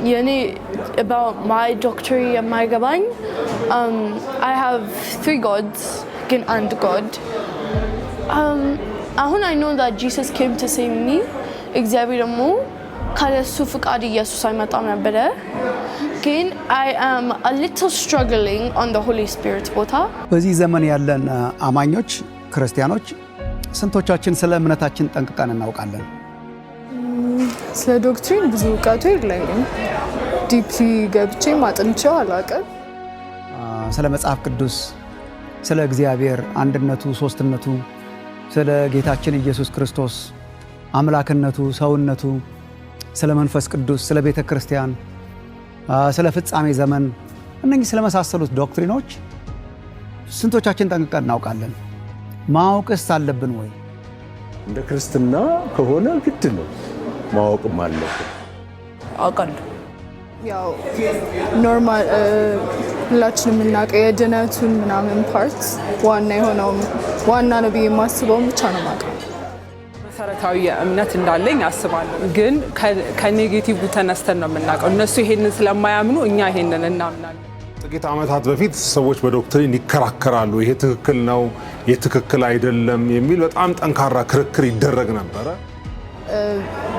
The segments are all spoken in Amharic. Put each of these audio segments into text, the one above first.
about my doctrine የማይገባኝ I have 3 gods and God. I know that Jesus came to save me. እግዚአብሔር ደግሞ ካለሱ ፍቃድ ኢየሱስ አይመጣም ነበር። ግን I am a little struggling on the Holy Spirit ቦታ። በዚህ ዘመን ያለን አማኞች ክርስቲያኖች ስንቶቻችን ስለ እምነታችን ጠንቅቀን እናውቃለን? ስለ ዶክትሪን ብዙ እውቀቱ የለኝም። ዲፕሊ ገብቼ ማጥንቼው አላውቅም። ስለ መጽሐፍ ቅዱስ፣ ስለ እግዚአብሔር አንድነቱ፣ ሶስትነቱ፣ ስለ ጌታችን ኢየሱስ ክርስቶስ አምላክነቱ፣ ሰውነቱ፣ ስለ መንፈስ ቅዱስ፣ ስለ ቤተ ክርስቲያን፣ ስለ ፍጻሜ ዘመን እነኚህ ስለ መሳሰሉት ዶክትሪኖች ስንቶቻችን ጠንቅቀን እናውቃለን? ማወቅስ አለብን ወይ? እንደ ክርስትና ከሆነ ግድ ነው ማወቅም አለብን። አውቃለሁ። ያው ኖርማል ሁላችንም እናውቀው የድነቱን ምናምን ፓርት ዋና ነው ብዬ የማስበው ብቻ ነው የማውቀው። መሰረታዊ እምነት እንዳለኝ አስባለሁ። ግን ከኔጌቲቭ ተነስተን ነው የምናውቀው። እነሱ ይሄንን ስለማያምኑ እኛ ይሄንን እናምናለን። ጥቂት ዓመታት በፊት ሰዎች በዶክትሪን ይከራከራሉ። ይሄ ትክክል ነው፣ ይሄ ትክክል አይደለም የሚል በጣም ጠንካራ ክርክር ይደረግ ነበረ።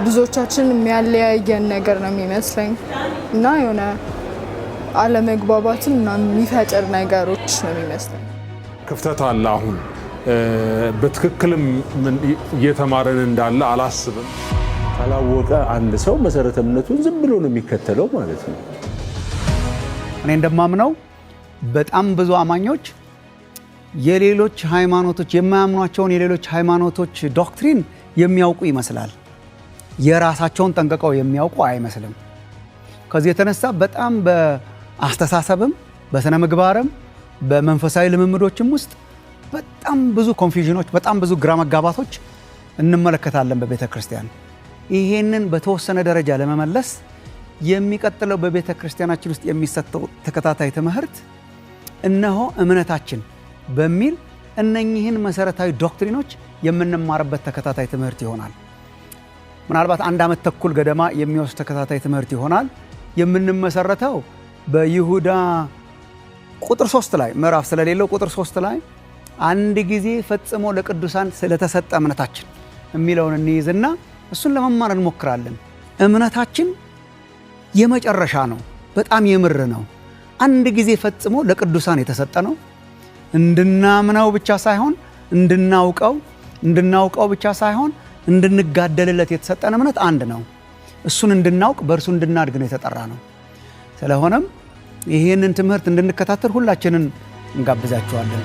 ብዙዎቻችን የሚያለያየን ነገር ነው የሚመስለኝ እና የሆነ አለመግባባትን እና የሚፈጥር ነገሮች ነው የሚመስለኝ። ክፍተት አለ። አሁን በትክክልም እየተማረን እንዳለ አላስብም። ካላወቀ አንድ ሰው መሰረተ እምነቱን ዝም ብሎ ነው የሚከተለው ማለት ነው። እኔ እንደማምነው በጣም ብዙ አማኞች የሌሎች ሃይማኖቶች የማያምኗቸውን የሌሎች ሃይማኖቶች ዶክትሪን የሚያውቁ ይመስላል። የራሳቸውን ጠንቅቀው የሚያውቁ አይመስልም። ከዚህ የተነሳ በጣም በአስተሳሰብም በስነ ምግባርም በመንፈሳዊ ልምምዶችም ውስጥ በጣም ብዙ ኮንፊውዥኖች፣ በጣም ብዙ ግራ መጋባቶች እንመለከታለን በቤተ ክርስቲያን። ይሄንን በተወሰነ ደረጃ ለመመለስ የሚቀጥለው በቤተ ክርስቲያናችን ውስጥ የሚሰጠው ተከታታይ ትምህርት እነሆ እምነታችን በሚል እነኚህን መሰረታዊ ዶክትሪኖች የምንማርበት ተከታታይ ትምህርት ይሆናል። ምናልባት 1 ዓመት ተኩል ገደማ የሚወስድ ተከታታይ ትምህርት ይሆናል። የምንመሰረተው በይሁዳ ቁጥር 3 ላይ ምዕራፍ ስለሌለው ቁጥር 3 ላይ አንድ ጊዜ ፈጽሞ ለቅዱሳን ስለተሰጠ እምነታችን የሚለውን እንይዝና እሱን ለመማር እንሞክራለን። እምነታችን የመጨረሻ ነው። በጣም የምር ነው። አንድ ጊዜ ፈጽሞ ለቅዱሳን የተሰጠ ነው። እንድናምነው ብቻ ሳይሆን እንድናውቀው ብቻ ሳይሆን እንድንጋደልለት የተሰጠን እምነት አንድ ነው። እሱን እንድናውቅ በእርሱ እንድናድግ ነው የተጠራ ነው። ስለሆነም ይህንን ትምህርት እንድንከታተል ሁላችንን እንጋብዛችኋለን።